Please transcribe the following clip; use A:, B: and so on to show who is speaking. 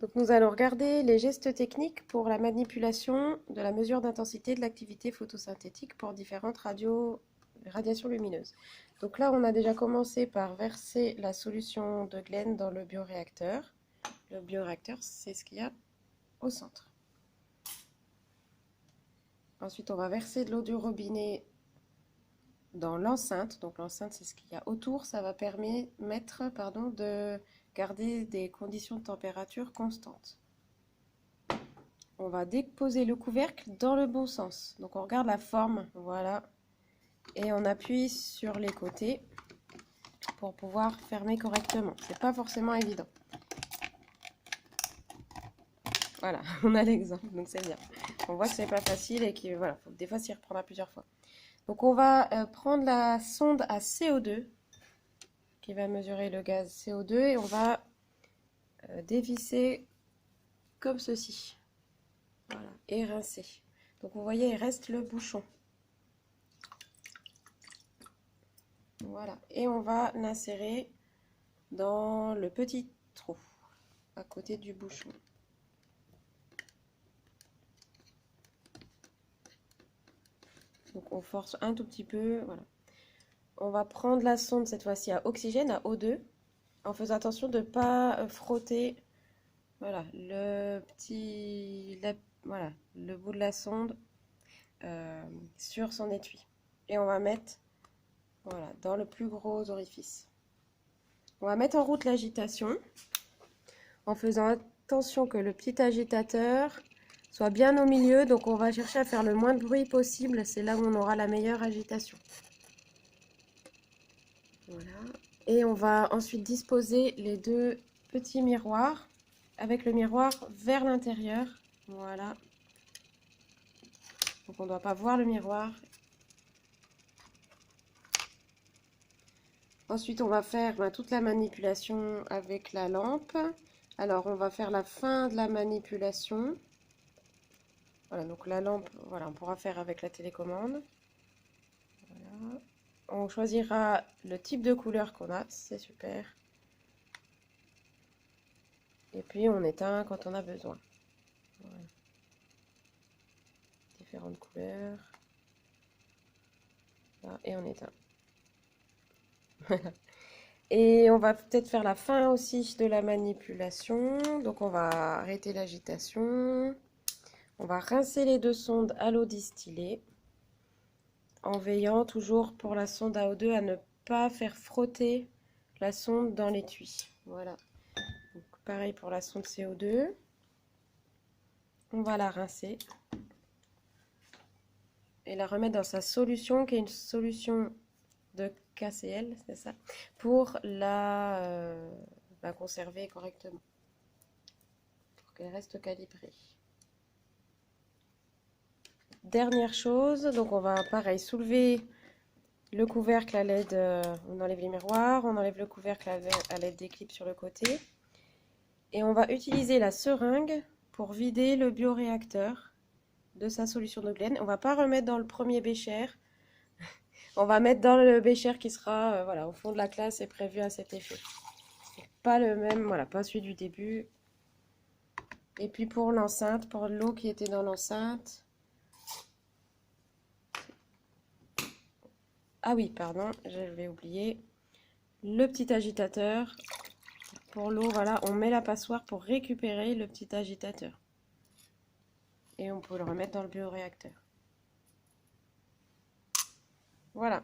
A: Donc nous allons regarder les gestes techniques pour la manipulation de la mesure d'intensité de l'activité photosynthétique pour différentes radiations lumineuses. Donc là, on a déjà commencé par verser la solution de Glen dans le bioréacteur. Le bioréacteur, c'est ce qu'il y a au centre. Ensuite, on va verser de l'eau du robinet dans l'enceinte. Donc l'enceinte, c'est ce qu'il y a autour. Ça va permettre de garder des conditions de température constantes. On va déposer le couvercle dans le bon sens. Donc on regarde la forme, voilà. Et on appuie sur les côtés pour pouvoir fermer correctement. C'est pas forcément évident. Voilà, on a l'exemple, donc c'est bien. On voit que c'est pas facile et que voilà, faut des fois s'y reprendre plusieurs fois. Donc on va prendre la sonde à CO2 qui va mesurer le gaz CO2 et on va dévisser comme ceci. Voilà, et rincer. Donc vous voyez, il reste le bouchon. Voilà, et on va l'insérer dans le petit trou à côté du bouchon. Donc on force un tout petit peu, voilà. On va prendre la sonde cette fois-ci à oxygène, à O2, en faisant attention de ne pas frotter, voilà, le bout de la sonde sur son étui. Et on va mettre, voilà, dans le plus gros orifice. On va mettre en route l'agitation en faisant attention que le petit agitateur soit bien au milieu. Donc on va chercher à faire le moins de bruit possible. C'est là où on aura la meilleure agitation. Voilà. Et on va ensuite disposer les deux petits miroirs avec le miroir vers l'intérieur. Voilà. Donc on ne doit pas voir le miroir. Ensuite, on va faire toute la manipulation avec la lampe. Alors, on va faire la fin de la manipulation. Voilà, donc la lampe, voilà, on pourra faire avec la télécommande. Voilà. On choisira le type de couleur qu'on a, c'est super. Et puis, on éteint quand on a besoin. Voilà. Différentes couleurs. Là, et on éteint. Et on va peut-être faire la fin aussi de la manipulation. Donc on va arrêter l'agitation. On va rincer les deux sondes à l'eau distillée. En veillant toujours pour la sonde à O2 à ne pas faire frotter la sonde dans l'étui. Voilà. Donc, pareil pour la sonde CO2. On va la rincer. Et la remettre dans sa solution qui est une solution de KCl, c'est ça, pour la conserver correctement, pour qu'elle reste calibrée. Dernière chose, donc on va pareil soulever le couvercle à l'aide, on enlève les miroirs, on enlève le couvercle à l'aide des clips sur le côté, et on va utiliser la seringue pour vider le bioréacteur de sa solution de Glen. On va pas remettre dans le premier bécher. On va mettre dans le bécher qui sera voilà, au fond de la classe et prévu à cet effet. Pas le même, voilà, pas celui du début. Et puis pour l'enceinte, pour l'eau qui était dans l'enceinte. Ah oui, pardon, j'avais oublié. Le petit agitateur. Pour l'eau, voilà, on met la passoire pour récupérer le petit agitateur. Et on peut le remettre dans le bioréacteur. Voilà.